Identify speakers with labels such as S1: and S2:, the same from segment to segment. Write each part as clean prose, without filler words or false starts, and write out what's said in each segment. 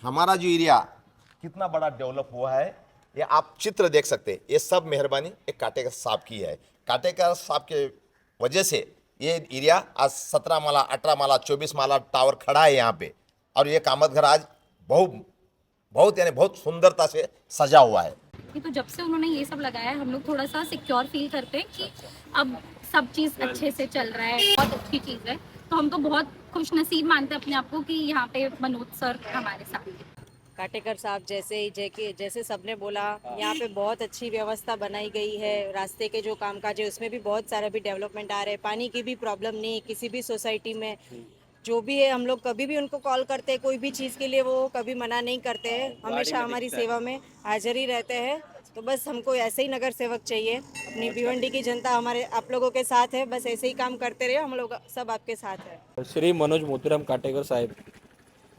S1: हमारा जो एरिया कितना बड़ा डेवलप हुआ है ये आप चित्र देख सकते हैं। ये सब मेहरबानी एक काटेकर साहब की है। काटेकर साहब के वजह से ये एरिया आज 17 माला 18 माला 24 माला टावर खड़ा है यहाँ पे। और ये कामत घर आज बहुत बहुत यानी बहुत सुंदरता से सजा हुआ है।
S2: तो जब से उन्होंने ये सब लगाया है हम लोग थोड़ा सा सिक्योर फील करते हैं कि अब सब चीज़ अच्छे से चल रहा है, बहुत अच्छी चीज़ है। तो हम तो बहुत खुश नसीब मानते हैं अपने आप को कि यहाँ पे मनोज सर हमारे साथ हैं।
S3: काटेकर साहब जैसे सबने बोला, यहाँ पे बहुत अच्छी व्यवस्था बनाई गई है। रास्ते के जो कामकाज है उसमें भी बहुत सारा भी डेवलपमेंट आ रहे हैं। पानी की भी प्रॉब्लम नहीं किसी भी सोसाइटी में। जो भी है हम लोग कभी भी उनको कॉल करते हैं कोई भी चीज़ के लिए, वो कभी मना नहीं करते हैं, हमेशा हमारी सेवा में हाजिर ही रहते हैं। तो बस हमको ऐसे ही नगर सेवक चाहिए। अपनी भिवंडी की जनता हमारे आप लोगों के साथ है, बस ऐसे ही काम करते रहे, हम लोग सब आपके साथ है।
S4: श्री मनोज मोतीराम काटेकर साहब,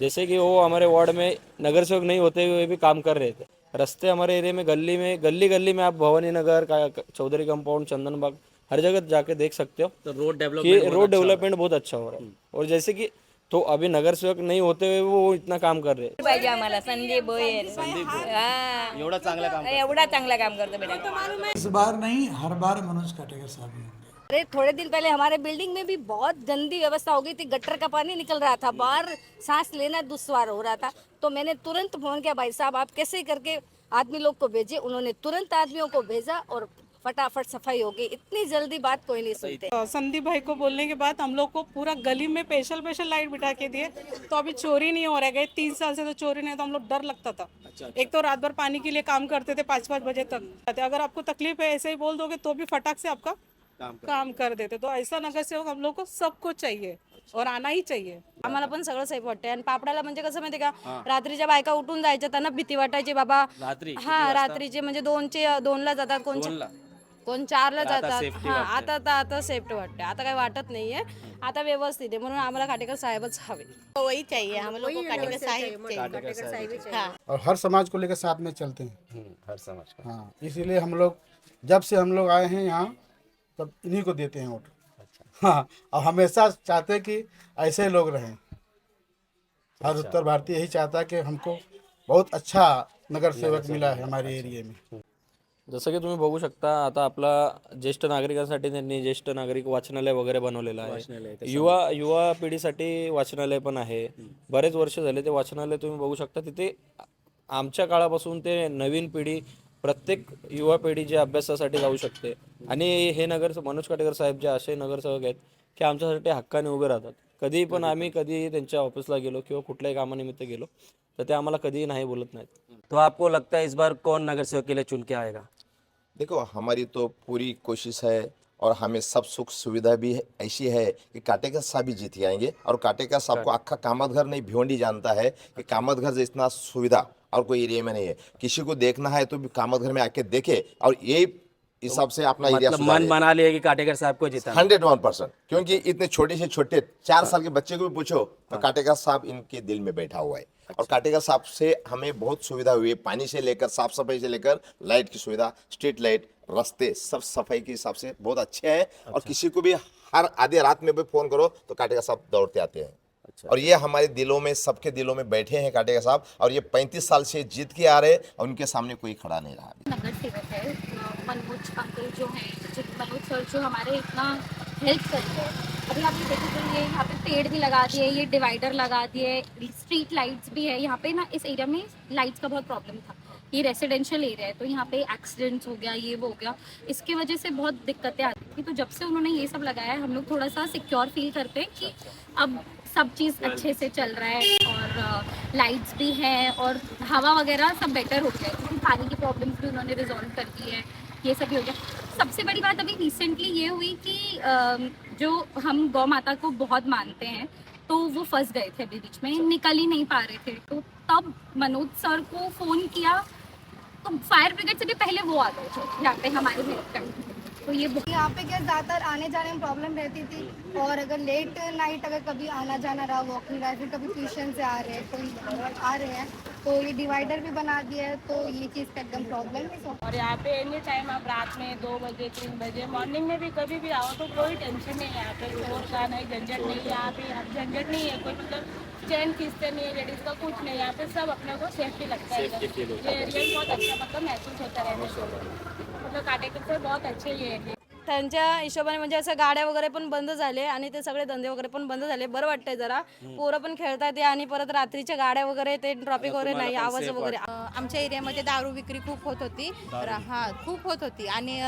S4: जैसे कि वो हमारे वार्ड में नगर सेवक नहीं होते हुए भी काम कर रहे थे। रास्ते हमारे एरिया में गली गली में आप भवानी नगर चौधरी कंपाउंड चंदन बाग हर जगह जाके देख सकते हो।
S5: तो रोड
S4: डेवलपमेंट बहुत अच्छा हो रहा है। और जैसे कि तो अभी नगर सेवक नहीं होते हुए वो इतना काम कर रहे हैं।
S6: पाहिजे आम्हाला संदीप भोयर
S5: एवढा चांगला काम
S6: एवढा चांगला काम करतो बेटा।
S7: इस बार नहीं, हर बार मनोज काटेकर साहब ही होंगे।
S3: अरे थोड़े दिन पहले हमारे बिल्डिंग में भी बहुत गंदी व्यवस्था हो गई थी, गटर का पानी निकल रहा था, बाहर सांस लेना दुश्वार हो रहा था। तो मैंने तुरंत फोन किया, भाई साहब आप कैसे करके आदमी लोग को भेजे। उन्होंने तुरंत आदमियों को भेजा और फटाफट सफाई हो गई। इतनी जल्दी बात कोई नहीं सुनते।
S8: संदीप भाई को बोलने के बाद हम लोग को पूरा गली में स्पेशल लाइट बिठा के दिए, तो अभी चोरी नहीं हो रहा है। 3 साल से तो चोरी नहीं, तो हम लोग डर लगता था। एक तो रात भर पानी के लिए काम करते थे 5-5 बजे तक। अगर आपको तकलीफ है ऐसे ही बोल दोगे तो भी फटाक से आपका काम कर देते। तो ऐसा नगर सेवक हम लोग को सबको चाहिए और आना ही चाहिए।
S3: आम्हाला पण सगळं सेफ वाटतंय। आणि पापडाला म्हणजे कसं माहिती का, रात्रीच्या बायका उठून जायच्या, त्यांना भीती वाटायची बाबा। रात्रीचे म्हणजे 2ला जातात, कोण 4ला जातात। आता सेफ्टी वाटते, आता काही वाटत नाहीये, आता व्यवस्थित आहे। म्हणून आम्हाला काटेकर साहेबच हवे।
S6: वही चाहिए हम लोग को, काटेकर साहिब चाहिए।
S7: और हर समाज को लेकर साथ में चलते हैं।
S5: हर समाज का।
S7: हाँ, इसीलिए हम लोग जब से हम लोग आए हैं यहाँ तब इन्हीं को देते हैं वोट। हाँ, और हमेशा चाहते हैं कि ऐसे लोग रहें। हर उत्तर भारतीय यही चाहता है कि हमको बहुत अच्छा नगर सेवक मिला है हमारे एरिया में।
S4: जसं की तुम्ही बघू शकता, आता आपला ज्येष्ठ नागरिकांसाठी त्यांनी ज्येष्ठ नागरिक वाचनालय वगैरे बनवलेलं आहे। युवा पिढीसाठी वाचनालय पण आहे। बरेच वर्ष झाले ते वाचनालय तुम्ही बघू शकता। तिथे आमच्या काळापासून ते नवीन पिढी, प्रत्येक युवा पिढी जे अभ्यासासाठी जाऊ शकते। आणि हे मनोज काटेकर साहेब जे असे नगरसेवक आहेत की आमच्यासाठी हक्काने उभे राहतात। कधी त्यांच्या ऑफिसला गेलो किंवा कुठल्याही कामानिमित्त गेलो तर ते आम्हाला कधीही नाही बोलत नाहीत।
S5: तो आपको लगता है इस बार कौन नगर सेवक के लिए चुन के आएगा?
S1: देखो हमारी तो पूरी कोशिश है और हमें सब सुख सुविधा भी है, ऐसी है कि काटेकर साहब भी जीत आएंगे। और काटेकर साहब को आखा कामत घर नहीं भिवंडी जानता है कि कामत घर जितना सुविधा और कोई एरिया में नहीं है। किसी को देखना है तो भी कामत घर में आके देखे और यही हिसाब से अपना एरिया
S5: मतलब मन बना लिया कि काटेकर साहब को जिता।
S1: 101%। क्योंकि इतने छोटे से छोटे 4 साल के बच्चे को भी पूछो तो काटेकर साहब इनके दिल में बैठा हुआ है। और काटेकर साहब से हमें बहुत सुविधा हुई है, पानी से लेकर साफ सफाई से लेकर लाइट की सुविधा, स्ट्रीट लाइट, रास्ते सब सफाई के हिसाब से बहुत अच्छे हैं। और किसी को भी हर आधी रात में भी फोन करो तो काटेकर साहब दौड़ते आते हैं। और ये हमारे दिलों में, सबके दिलों में बैठे हैं काटेकर साहब। और ये 35 साल से जीत के आ रहे हैं और उनके सामने कोई खड़ा नहीं रहा।
S2: नगर सेवक है मनोज अंकल जो हैं, मनोज सर जो हमारे इतना हेल्प करते हैं। अभी आपने देखा तो ये यहाँ पे पेड़ भी लगा दिए, ये डिवाइडर लगा दिए, स्ट्रीट लाइट्स भी है। यहाँ पे ना इस एरिया में लाइट्स का बहुत प्रॉब्लम था। ये रेसिडेंशियल एरिया है तो यहाँ पे एक्सीडेंट्स हो गया, ये वो हो गया, इसकी वजह से बहुत दिक्कतें आती थी। तो जब से उन्होंने ये सब लगाया है हम लोग थोड़ा सा सिक्योर फील करते हैं कि अब सब चीज़ अच्छे से चल रहा है। और लाइट्स भी हैं और हवा वगैरह सब बेटर हो गया है, क्योंकि पानी की प्रॉब्लम्स भी उन्होंने रिजॉल्व कर दी है। ये सब भी हो गया। सबसे बड़ी बात अभी रिसेंटली ये हुई कि जो हम गौ माता को बहुत मानते हैं तो वो फंस गए थे, अभी बीच में निकल ही नहीं पा रहे थे। तो तब मनोज सर को फ़ोन किया तो फायर ब्रिगेड से भी पहले वो आ गए थे यहाँ पे हमारे हेल्प करने। तो ये
S9: यहाँ पे क्या ज़्यादातर आने जाने में प्रॉब्लम रहती थी। और अगर लेट नाइट अगर कभी आना जाना रहा, वॉकिंग रहा, फिर कभी ट्यूशन से आ रहे हैं, कोई आ रहे हैं, तो ये डिवाइडर भी बना दिया है। तो ये चीज़ का एकदम प्रॉब्लम है।
S6: और यहाँ पे एनी टाइम आप रात में 2 बजे 3 बजे मॉर्निंग में भी कभी भी आओ तो कोई टेंशन नहीं है। यहाँ पे शोर का नहीं, झंझट नहीं है। यहाँ पे झंझट नहीं है, कोई मतलब चैन खींचते नहीं है लेडीज का, कुछ नहीं, यहाँ पे सब अपने को सेफ्टी लगता है। ये एरिया बहुत अच्छा मतलब महसूस होता रहने से, मतलब काटेकर से बहुत अच्छे ये एरिया।
S3: त्यांच्या हिशोबाने म्हणजे असं गाड्या वगैरे पण बंद झाले आणि ते सगळे धंदे वगैरे पण बंद झाले. बरं वाटतंय जरा, पोरं पण खेळतात आणि परत रात्रीच्या गाड्या वगैरे ते ट्रॉफिक वगैरे नाही, आवाज वगैरे.
S10: आमच्या एरियामध्ये दारू विक्री खूप होत होती. खूप होत होती आणि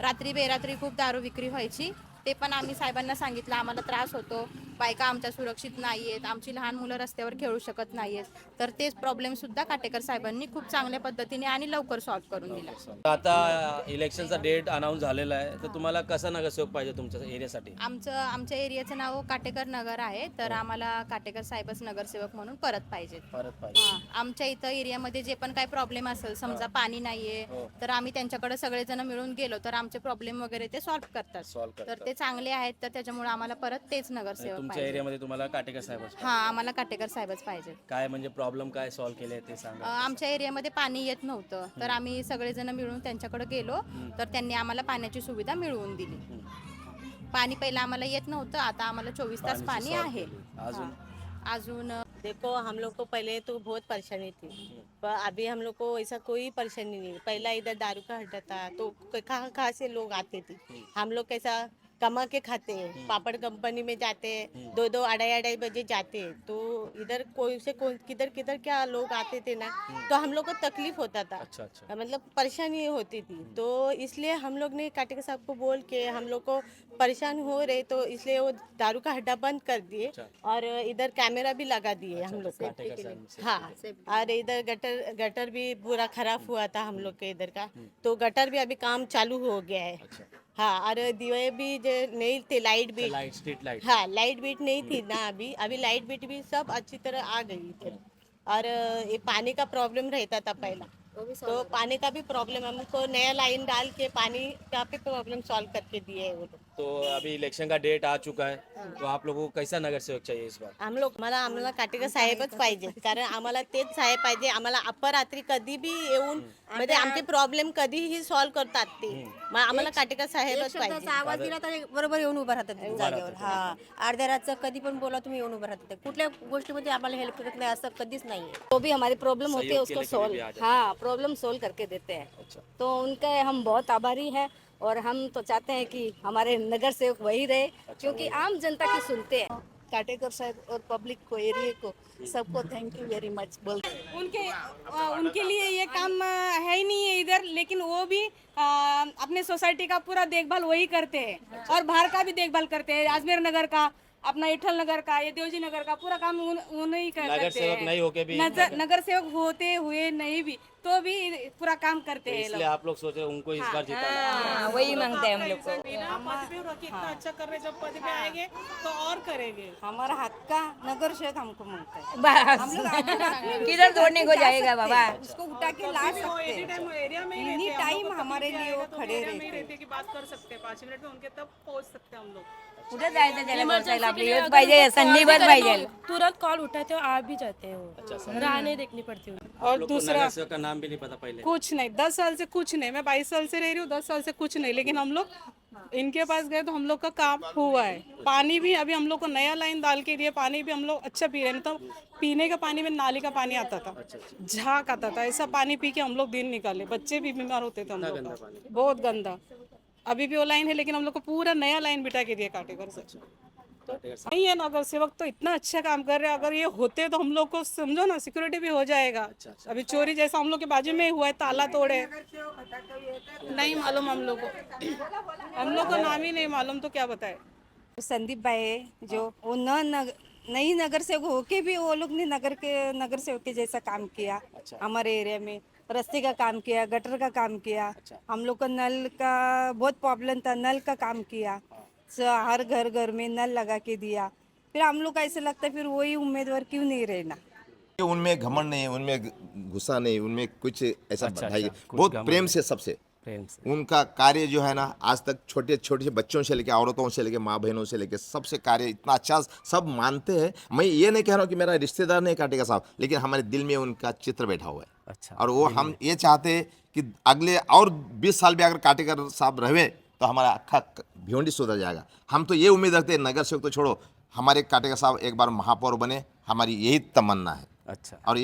S10: रात्री बेरात्री खूप दारू विक्री व्हायची. ते पण आम्ही साहेबांना सांगितलं, आम्हाला त्रास होतो, बायका आमच्या सुरक्षित नाही आहेत, आमची लहान मुलं रस्त्यावर खेळू शकत नाही आहेत. तर तेच प्रॉब्लेम सुद्धा काटेकर साहेबांनी खूप चांगल्या पद्धतीने आणि लवकर सॉल्व्ह करून दिला.
S5: आता इलेक्शनचा डेट अनाऊन्स झालेला आहे, तर तुम्हाला कसा नगरसेवक पाहिजे तुमच्या एरियासाठी?
S10: आमच्या एरियाचं नाव काटेकर नगर आहे, तर आम्हाला काटेकर साहेबच नगरसेवक म्हणून परत पाहिजेत. आमच्या इथं एरियामध्ये जे पण काही प्रॉब्लेम असेल, समजा पाणी नाहीये, तर आम्ही त्यांच्याकडे सगळेजण मिळून गेलो तर आमचे प्रॉब्लेम वगैरे ते सॉल्व्ह करतात. तर ते चांगले आहेत, तर त्याच्यामुळे आम्हाला परत तेच नगरसेवक
S5: तुमच्या
S10: पाहिजे.
S5: एरियामध्ये तुम्हाला काटेकर साहेब
S10: आम्हाला काटेकर साहेबच पाहिजे.
S5: काय म्हणजे प्रॉब्लेम काय सॉल्व्ह केले ते सांगा.
S10: आमच्या एरियामध्ये पाणी येत नव्हतं, तर आम्ही सगळेजण मिळून त्यांच्याकडे गेलो, तर त्यांनी आम्हाला पाण्याची सुविधा मिळवून दिली. पाणी पहिला आम्हाला येत नव्हतं, आता आम्हाला 24 तास पाणी आहे. अजून
S3: देखो, हम लोग को पहले तो बहुत परेशानी थी, पर अभी हम लोग को ऐसा कोई परेशानी नहीं. पहला इधर दारू का अड्डा था, तो कहाँ से लोग आते थे. हम लोग कैसा कमा के खाते हैं, पापड़ कंपनी में जाते हैं, 2-2 अढ़ाई बजे जाते हैं, तो इधर कोई से किधर किधर क्या लोग आते थे ना, तो हम लोग को तकलीफ होता था. मतलब परेशानी होती थी, तो इसलिए हम लोग ने काटेकर साहब को बोल के, हम लोग को परेशान हो रहे, तो इसलिए वो दारू का अड्डा बंद कर दिए और इधर कैमरा भी लगा दिए हम लोग को. हाँ, और इधर गटर भी पूरा खराब हुआ था हम लोग के इधर का, तो गटर भी अभी काम चालू हो गया है. हाँ, और दिए भी जो नहीं थे, स्ट्रीट लाइट, हाँ, लाइट बीट नहीं थी ना, अभी लाइट बीट भी सब अच्छी तरह आ गई थी. और ये पानी का प्रॉब्लम रहता था पहला, तो पानी का भी प्रॉब्लम हमको नया लाइन डाल के पानी का भी प्रॉब्लम सॉल्व करके दिए है वो लोग.
S5: तो अभी इलेक्शन का डेट आ चुका है, तो आप लोगों को कैसा नगरसेवक चाहिए इस बार?
S3: आम्हाला काटेकर साहेबच पाहिजे, कारण आम्हाला तेच साहेब पाहिजे. आम्हाला अपरात्री कधी बी येऊन म्हणजे आमचे प्रॉब्लेम कधीही सॉल्व्ह करतात ते. मग आम्हाला काटेकर साहेबच पाहिजे.
S10: आवाज दिला तर बरोबर येऊन उभं राहतात जागेवर. अर्ध्या रातचं कधी पण बोला तुम्ही, येऊन उभं राहतात. कुठल्या गोष्टीमध्ये आम्हाला हेल्प करत नाही असं कधीच नाहीये. तो भी हमारी प्रॉब्लम होती है, उसको सॉल्व प्रॉब्लम सॉल्व करके देते हैं. तो उनके हम बहुत आभारी हैं, और हम तो चाहते हैं कि हमारे नगर सेवक वही रहे, क्योंकि आम जनता की सुनते हैं. काटेकर साहब और पब्लिक को, एरिया को, सबको थैंक यू वेरी मच बोलते हैं.
S8: उनके लिए ये काम है ही नहीं है इधर, लेकिन वो भी अपने सोसाइटी का पूरा देखभाल वही करते हैं, और बाहर का भी देखभाल करते हैं. अजमेर नगर का, अपना इठल नगर का, ये देवजी नगर का पूरा काम उन्हीं करते हैं.
S5: नगरसेवक नहीं होके भी,
S8: नगरसेवक होते हुए नहीं भी, तो भी पूरा काम करते हैं.
S5: इसलिए आप लोग सोच रहे उनको इस बार जिताना.
S3: वही मांगते हैं हम लोग को.
S8: इतना अच्छा कर रहे, जब पद पे आएंगे तो और करेंगे.
S3: हमारा हक का नगर सेवक हमको मांगता है. किधर दौड़ने को जाएगा बाबा, उसको उठा के ला सकते हैं.
S8: एरिया में
S3: एनी टाइम हमारे लिए वो खड़े रहते
S8: रहते की बात कर सकते हैं, 5 मिनट में उनके तब पहुंच सकते हैं हम लोग.
S3: कुठे जायचं त्याला पोहोचायला, आपली योच पाहिजे, संधी बस पाहिजे.
S6: तुरंत कॉल उठाते हो, आप भी जाते हो, राह नहीं देखनी पड़ती है.
S8: और दूसरा
S5: नगरसेवक का नाम भी नहीं पता पहले.
S8: कुछ नहीं, 10 साल से कुछ नहीं, मैं 22 साल से रह रही हूँ, 10 साल से कुछ नहीं, लेकिन हम लोग इनके पास गए तो हम लोग का काम हुआ है. पानी भी अभी हम लोग को नया लाइन डाल के दिए, पानी भी हम लोग अच्छा पी रहे हैं. तो पीने का पानी में नाली का पानी आता था, झाग आता था, ऐसा पानी पी के हम लोग दिन निकाले, बच्चे भी बीमार होते थे हम लोग का, बहुत गंदा. अभी भी वो लाइन है, लेकिन हम लोग को पूरा नया लाइन बिठा के दिया काटेकर से. नहीं है नगर सेवक तो इतना अच्छा काम कर रहे हैं, अगर ये होते तो हम लोग को समझो ना सिक्योरिटी भी हो जाएगा. अभी चोरी जैसा हम लोग के बाजू में ही हुआ है, ताला तोड़े, नहीं मालूम हम लोग को नाम ही नहीं मालूम, तो क्या बताए.
S3: संदीप भाई जो वो नई नगर सेवक होके भी वो लोग ने नगर सेवक के जैसा काम किया. हमारे एरिया में रास्ते का काम किया, गटर का काम किया. हम लोग को नल का बहुत प्रॉब्लम था, नल का काम किया. हर घर में नल लगा के दिया. फिर हम लोग को ऐसा लगता है फिर वही उम्मीदवार क्यों नहीं रहना.
S1: उनमें घमंड नहीं, उनमें गुस्सा नहीं, उनमें कुछ ऐसा बधाई, बहुत प्रेम से सबसे उनका कार्य जो है ना, आज तक छोटे छोटे बच्चों से लेकर, औरतों से लेकर, माँ बहनों से लेकर, सबसे कार्य इतना अच्छा सब मानते हैं. मैं ये नहीं कह रहा हूँ कि मेरा रिश्तेदार नहीं काटेगा साहब, लेकिन हमारे दिल में उनका चित्र बैठा हुआ है.
S5: अच्छा.
S1: और वो हम ये चाहते हैं कि अगले और 20 साल भी अगर काटेकर साहब रहे तो हमारा अक्खा भिवंडी सुधर जाएगा. हम तो ये उम्मीद रखते हैं, नगर सेवक तो छोड़ो, हमारे काटेकर साहब एक बार महापौर बने, हमारी यही तमन्ना है।
S5: अच्छा
S1: और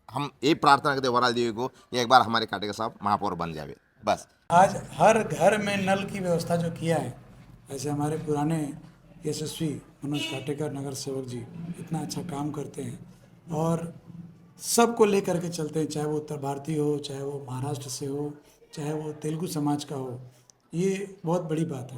S1: हम ये प्रार्थना करते वराल देवी को ये एक बार हमारे काटेकर साहब महापौर बन जावे बस।
S11: आज हर घर में नल की व्यवस्था जो किया है, ऐसे हमारे पुराने यशस्वी मनोज काटेकर नगर सेवक जी इतना अच्छा काम करते हैं और सबको लेकर के चलते हैं, चाहे वो उत्तर भारतीय हो, चाहे वो महाराष्ट्र से हो, चाहे वो तेलुगु समाज का हो। ये बहुत बड़ी बात है।